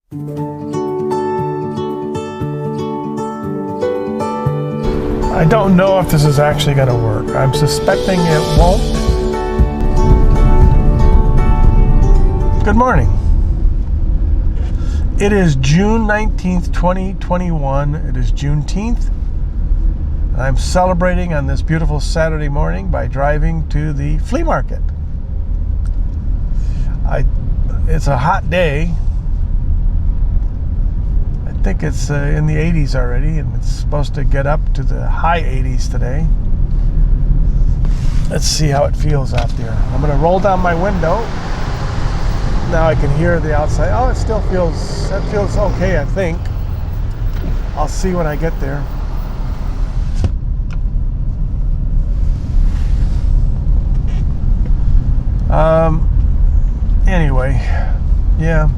I don't know if this is actually going to work. I'm suspecting it won't. Good morning. It is June 19th, 2021. It is Juneteenth. And I'm celebrating on this beautiful Saturday morning by driving to the flea market. It's a hot day. I think it's in the 80s already, and it's supposed to get up to the high 80s today. Let's see how it feels out there. I'm going to roll down my window. Now I can hear the outside. Oh, it feels okay, I think. I'll see when I get there. Anyway, yeah.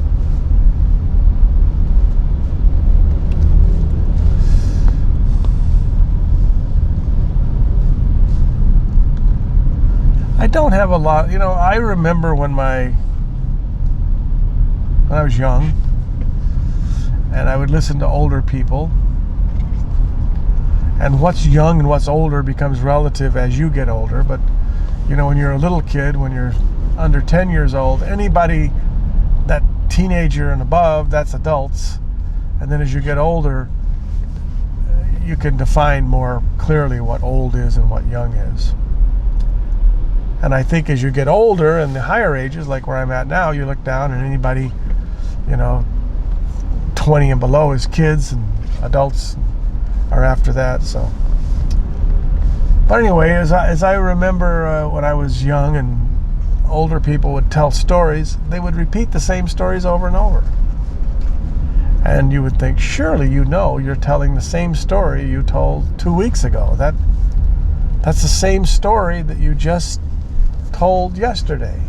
I don't have a lot, I remember when I was young and I would listen to older people, and what's young and what's older becomes relative as you get older. But when you're a little kid, when you're under 10 years old, anybody that teenager and above, that's adults. And then as you get older, you can define more clearly what old is and what young is. And I think as you get older and the higher ages, like where I'm at now, you look down and anybody, 20 and below is kids, and adults are after that. So, but anyway, as I remember when I was young and older people would tell stories, they would repeat the same stories over and over. And you would think, surely you're telling the same story you told 2 weeks ago. That's the same story that you just told yesterday.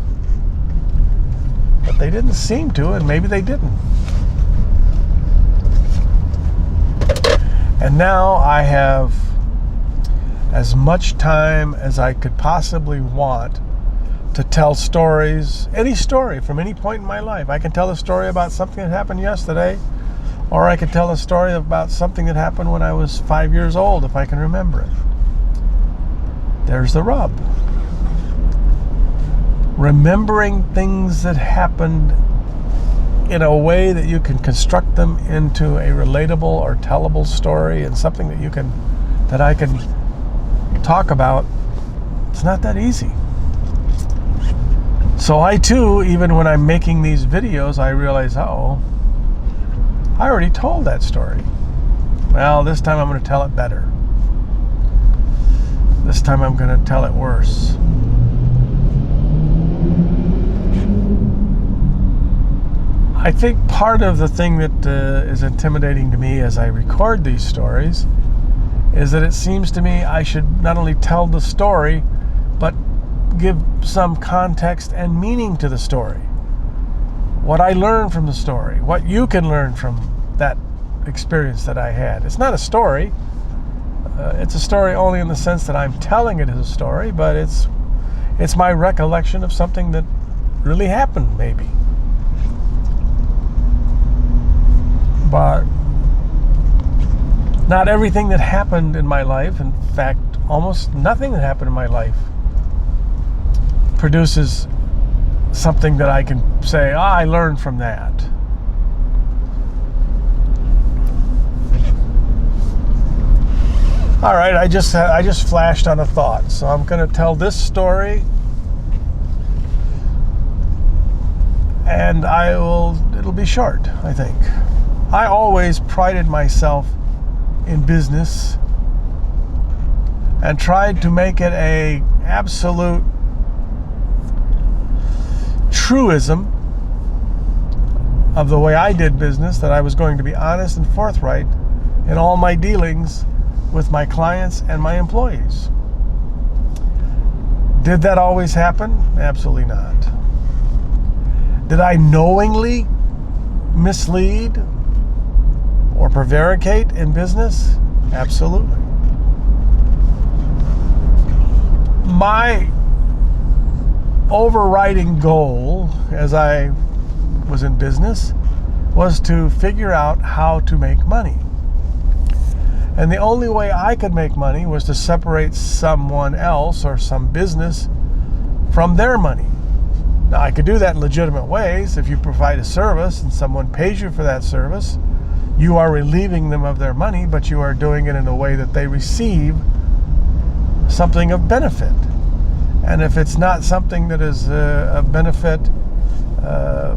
But they didn't seem to, and maybe they didn't. And now I have as much time as I could possibly want to tell stories, any story from any point in my life. I can tell a story about something that happened yesterday, or I can tell a story about something that happened when I was 5 years old, if I can remember it. There's the rub. Remembering things that happened in a way that you can construct them into a relatable or tellable story, and something that I can talk about, it's not that easy. So I too, even when I'm making these videos, I realize, I already told that story. Well, this time I'm going to tell it better. This time I'm going to tell it worse. I think part of the thing that is intimidating to me as I record these stories is that it seems to me I should not only tell the story, but give some context and meaning to the story. What I learned from the story, what you can learn from that experience that I had. It's not a story. It's a story only in the sense that I'm telling it as a story, but it's my recollection of something that really happened, maybe. But not everything that happened in my life, in fact, almost nothing that happened in my life, produces something that I can say, I learned from that. All right, I just flashed on a thought, so I'm going to tell this story, and it'll be short, I think. I always prided myself in business and tried to make it a absolute truism of the way I did business, that I was going to be honest and forthright in all my dealings with my clients and my employees. Did that always happen? Absolutely not. Did I knowingly mislead or prevaricate in business? Absolutely. My overriding goal as I was in business was to figure out how to make money. And the only way I could make money was to separate someone else or some business from their money. Now, I could do that in legitimate ways. If you provide a service and someone pays you for that service, you are relieving them of their money, but you are doing it in a way that they receive something of benefit. And if it's not something that is a benefit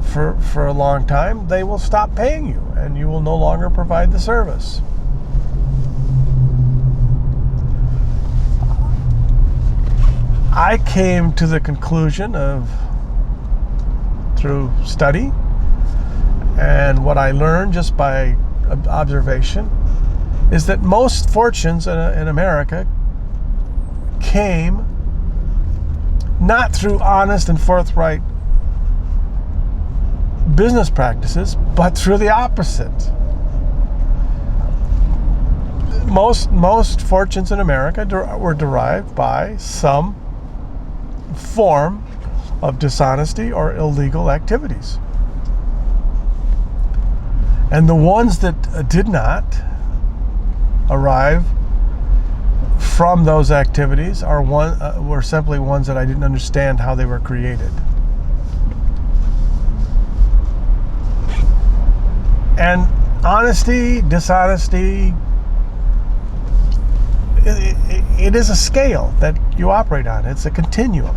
for a long time, they will stop paying you and you will no longer provide the service. I came to the conclusion through study and what I learned just by observation is that most fortunes in America came not through honest and forthright business practices, but through the opposite. Most fortunes in America were derived by some form of dishonesty or illegal activities. And the ones that did not arrive from those activities were simply ones that I didn't understand how they were created. And honesty, dishonesty, it is a scale that you operate on. It's a continuum.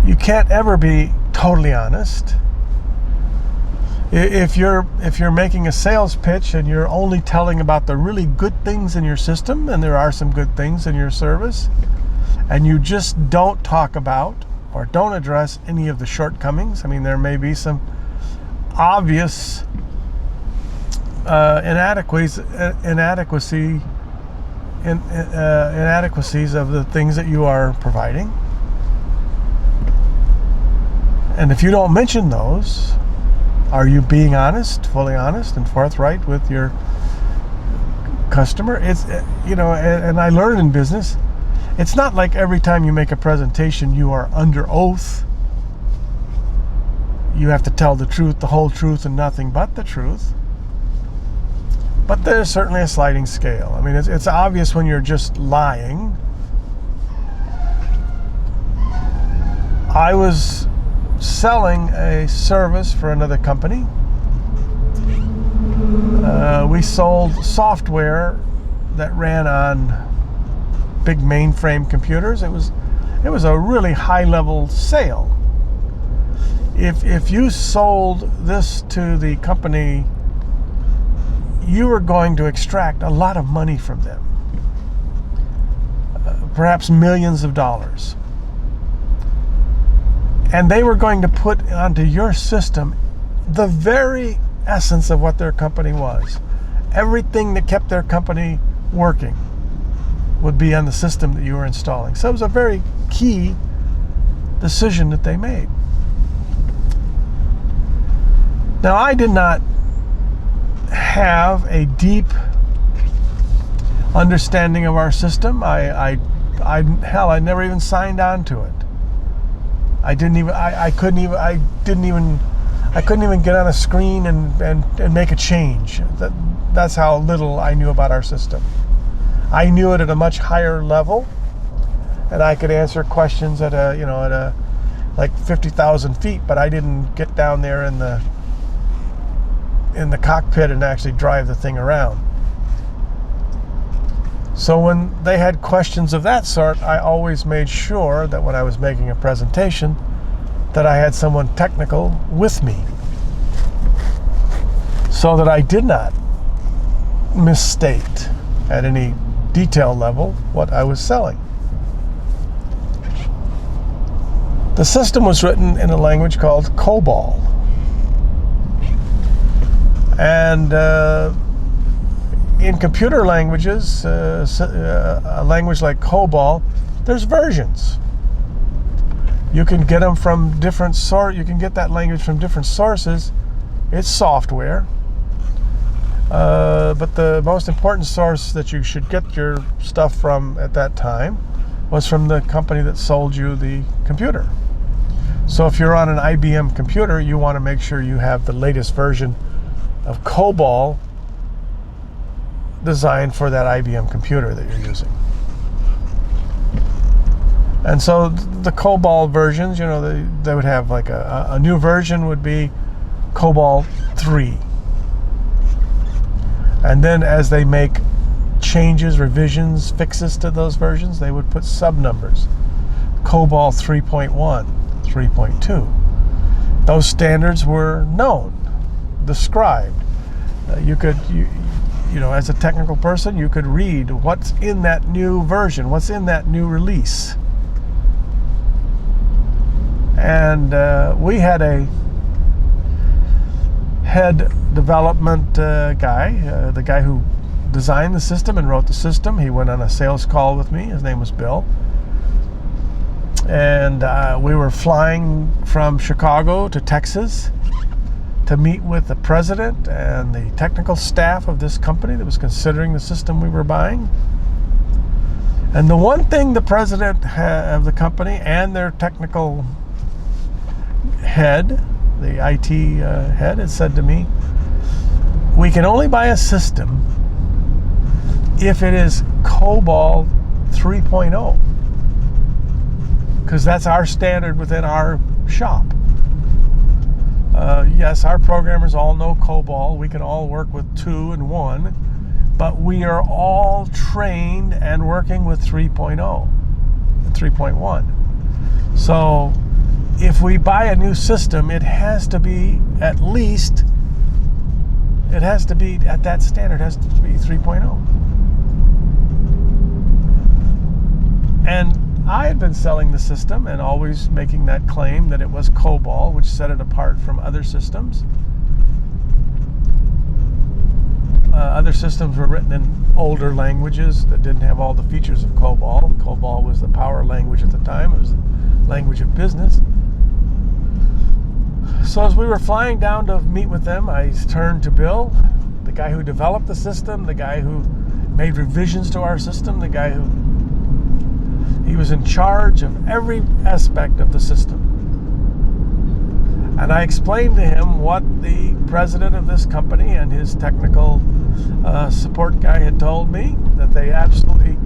You can't ever be totally honest. If you're making a sales pitch and you're only telling about the really good things in your system, and there are some good things in your service, and you just don't talk about or don't address any of the shortcomings. I mean, there may be some obvious inadequacies of the things that you are providing. And if you don't mention those, are you being honest, fully honest and forthright with your customer? It's, and I learned in business, it's not like every time you make a presentation you are under oath. You have to tell the truth, the whole truth, and nothing but the truth. But there's certainly a sliding scale. I mean, it's obvious when you're just lying. I was selling a service for another company. We sold software that ran on big mainframe computers. It was a really high-level sale. If you sold this to the company, you were going to extract a lot of money from them, perhaps millions of dollars. And they were going to put onto your system the very essence of what their company was. Everything that kept their company working would be on the system that you were installing. So it was a very key decision that they made. Now, I did not have a deep understanding of our system. I never even signed on to it. I couldn't even get on a screen and make a change. That's how little I knew about our system. I knew it at a much higher level, and I could answer questions at like 50,000 feet, but I didn't get down there in the cockpit and actually drive the thing around. So when they had questions of that sort, I always made sure that when I was making a presentation that I had someone technical with me, so that I did not misstate at any detail level what I was selling. The system was written in a language called COBOL. And in computer languages, a language like COBOL, there's versions. You can get them from different you can get that language from different sources. It's software. But the most important source that you should get your stuff from at that time was from the company that sold you the computer. So if you're on an IBM computer, you want to make sure you have the latest version of COBOL designed for that IBM computer that you're using. And so the COBOL versions, they would have like a new version would be COBOL 3. And then as they make changes, revisions, fixes to those versions, they would put sub-numbers. COBOL 3.1, 3.2. Those standards were known, described. You could, as a technical person, you could read what's in that new version, what's in that new release. And we had a head development guy, the guy who designed the system and wrote the system. He went on a sales call with me. His name was Bill. And we were flying from Chicago to Texas to meet with the president and the technical staff of this company that was considering the system we were buying. And the one thing the president of the company and their technical head, the IT head, had said to me, we can only buy a system if it is COBOL 3.0, because that's our standard within our shop. Yes, our programmers all know COBOL. We can all work with 2 and 1, but we are all trained and working with 3.0, 3.1. So if we buy a new system, it has to be at that standard, it has to be 3.0. And I had been selling the system and always making that claim that it was COBOL, which set it apart from other systems. Other systems were written in older languages that didn't have all the features of COBOL. COBOL was the power language at the time. It was the language of business. So as we were flying down to meet with them, I turned to Bill, the guy who developed the system, the guy who made revisions to our system, the guy who he was in charge of every aspect of the system. And I explained to him what the president of this company and his technical support guy had told me, that they absolutely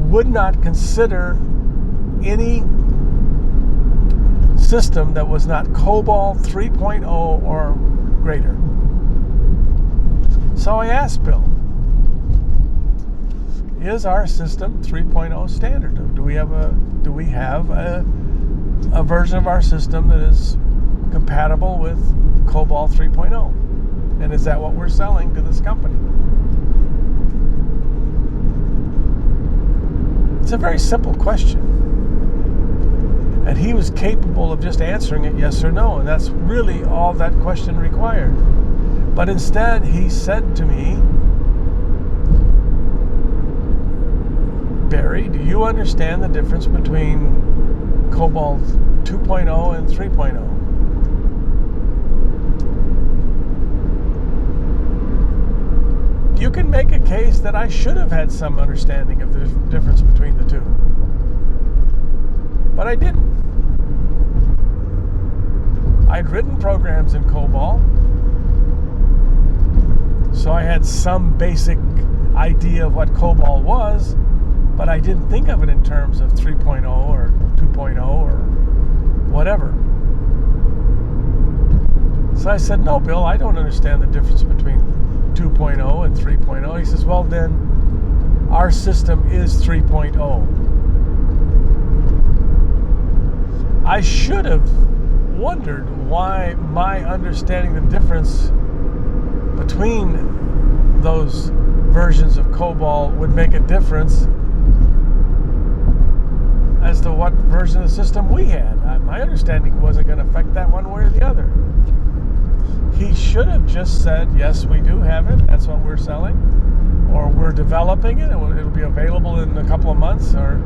would not consider any system that was not COBOL 3.0 or greater. So I asked Bill, is our system 3.0 standard? Do we have a version of our system that is compatible with COBOL 3.0? And is that what we're selling to this company? It's a very simple question. And he was capable of just answering it yes or no, and that's really all that question required. But instead, he said to me, Barry, do you understand the difference between COBOL 2.0 and 3.0? You can make a case that I should have had some understanding of the difference between the two. But I didn't. I'd written programs in COBOL, so I had some basic idea of what COBOL was, but I didn't think of it in terms of 3.0 or 2.0 or whatever. So I said, no, Bill, I don't understand the difference between 2.0 and 3.0. He says, well, then our system is 3.0. I should have wondered why my understanding the difference between those versions of COBOL would make a difference as to what version of the system we had. My understanding wasn't going to affect that one way or the other. He should have just said, yes, we do have it, that's what we're selling, or we're developing it, and it'll be available in a couple of months, or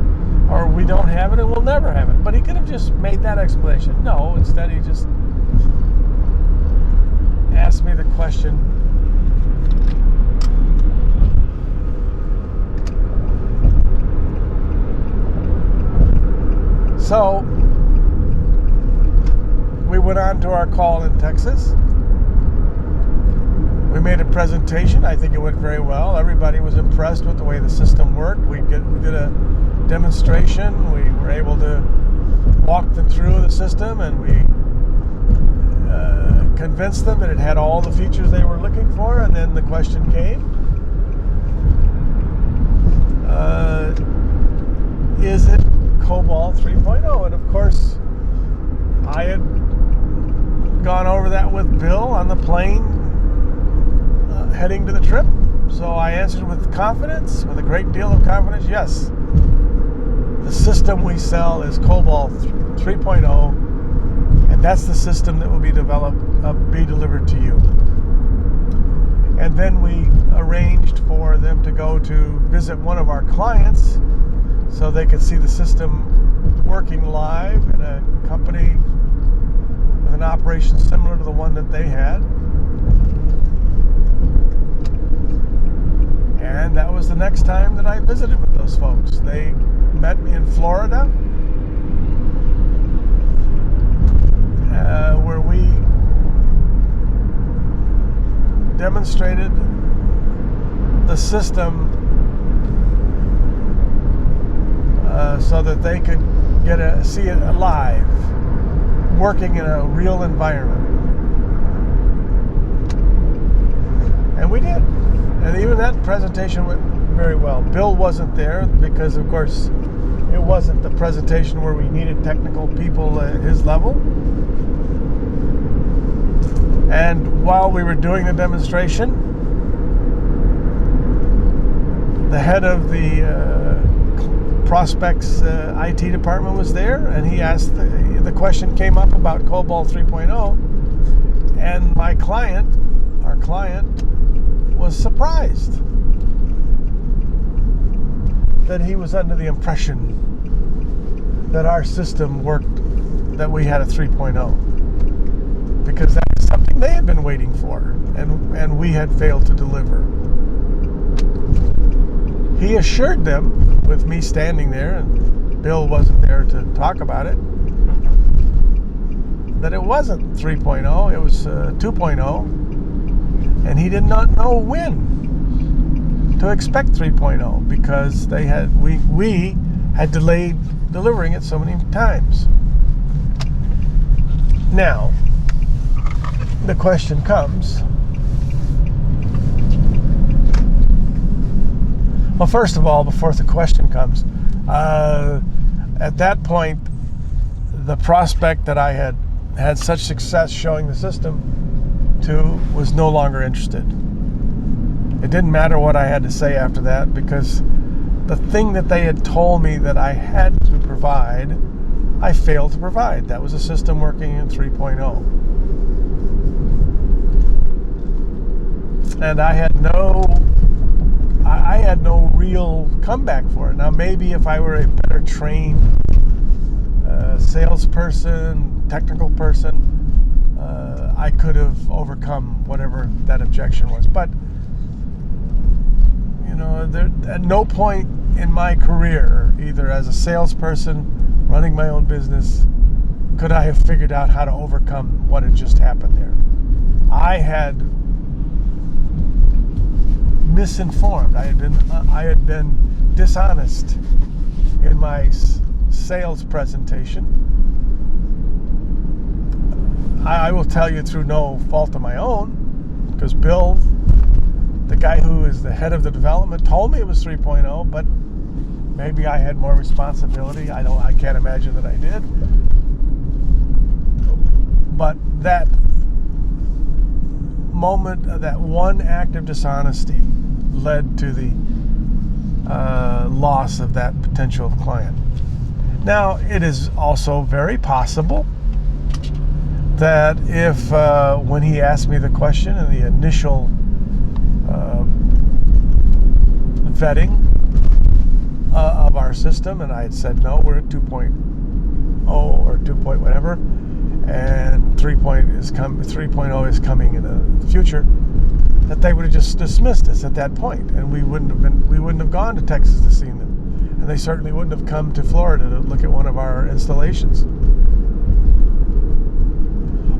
we don't have it and we'll never have it. But he could have just made that explanation. No, instead he just asked me the question, so we went on to our call in Texas. We made a presentation. I think it went very well. Everybody was impressed with the way the system worked. We did a demonstration. We were able to walk them through the system, and we convinced them that it had all the features they were looking for. And then the question came, is it COBOL 3.0? And of course, I had gone over that with Bill on the plane heading to the trip. So I answered with confidence, with a great deal of confidence, yes. The system we sell is COBOL 3.0, and that's the system that will be delivered to you. And then we arranged for them to go to visit one of our clients so they could see the system working live in a company with an operation similar to the one that they had. And that was the next time that I visited with those folks. They met me in Florida, where we demonstrated the system so that they could see it live, working in a real environment. And we did. And even that presentation went very well. Bill wasn't there because, of course, it wasn't the presentation where we needed technical people at his level. And while we were doing the demonstration, the head of the Prospects IT department was there, and he asked, the question came up about COBOL 3.0, and our client, was surprised that he was under the impression that our system worked, that we had a 3.0, because that was something they had been waiting for, and we had failed to deliver. He assured them, with me standing there, and Bill wasn't there to talk about it, that it wasn't 3.0, it was 2.0, and he did not know when to expect 3.0 because we had delayed delivering it so many times. Now, the question comes, well, first of all, before the question comes, at that point, the prospect that I had such success showing the system to was no longer interested. It didn't matter what I had to say after that, because the thing that they had told me that I had to provide, I failed to provide. That was a system working in 3.0. And I had no real comeback for it. Now, maybe if I were a better trained salesperson, technical person, I could have overcome whatever that objection was. But, at no point in my career, either as a salesperson, running my own business, could I have figured out how to overcome what had just happened there. I had misinformed. I had been dishonest in my sales presentation. I will tell you through no fault of my own, because Bill, the guy who is the head of the development, told me it was 3.0, but maybe I had more responsibility. I can't imagine that I did. But that moment, that one act of dishonesty led to the loss of that potential client. Now, it is also very possible that if when he asked me the question in the initial vetting of our system, and I had said no, we're at 2.0 or 2 point whatever, and 3.0 is coming in the future, that they would have just dismissed us at that point, and we wouldn't have gone to Texas to see them, and they certainly wouldn't have come to Florida to look at one of our installations.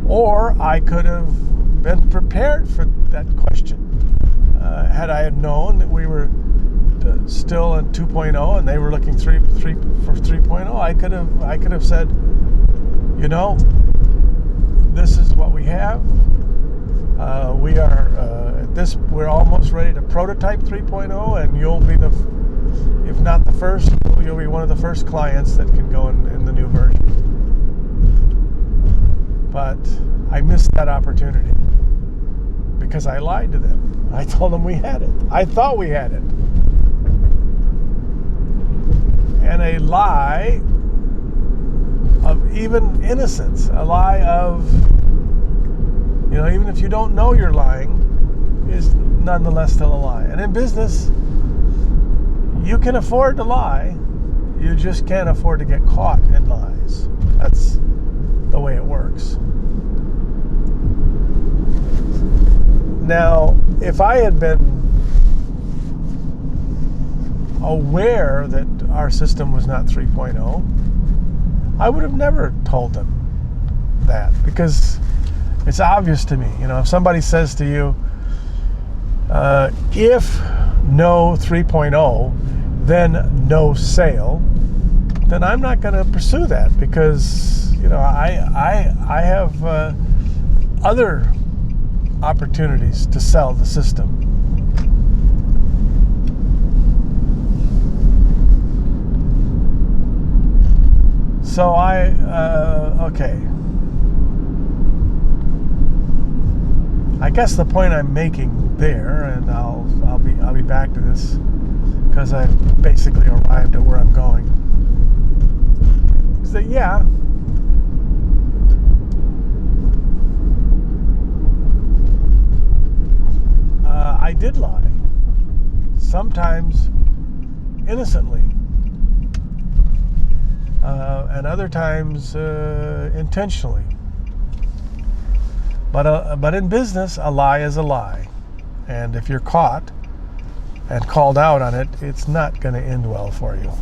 Or I could have been prepared for that question. Had I had known that we were still in 2.0 and they were looking for 3.0, I could have said, this is what we have. We are at this. We're almost ready to prototype 3.0, and you'll be if not the first, you'll be one of the first clients that can go in the new version. But I missed that opportunity because I lied to them. I told them we had it. I thought we had it. And a lie of even innocence, a lie of, even if you don't know you're lying, is nonetheless still a lie. And in business, you can afford to lie. You just can't afford to get caught in lies. That's the way it works. Now, if I had been aware that our system was not 3.0, I would have never told them that, because it's obvious to me. If somebody says to you, if no 3.0, then no sale, then I'm not going to pursue that, because I have other opportunities to sell the system. So okay. I guess the point I'm making there, and I'll be back to this because I've basically arrived at where I'm going, is that I did lie, sometimes innocently, and other times intentionally. But in business, a lie is a lie, and if you're caught and called out on it, it's not going to end well for you.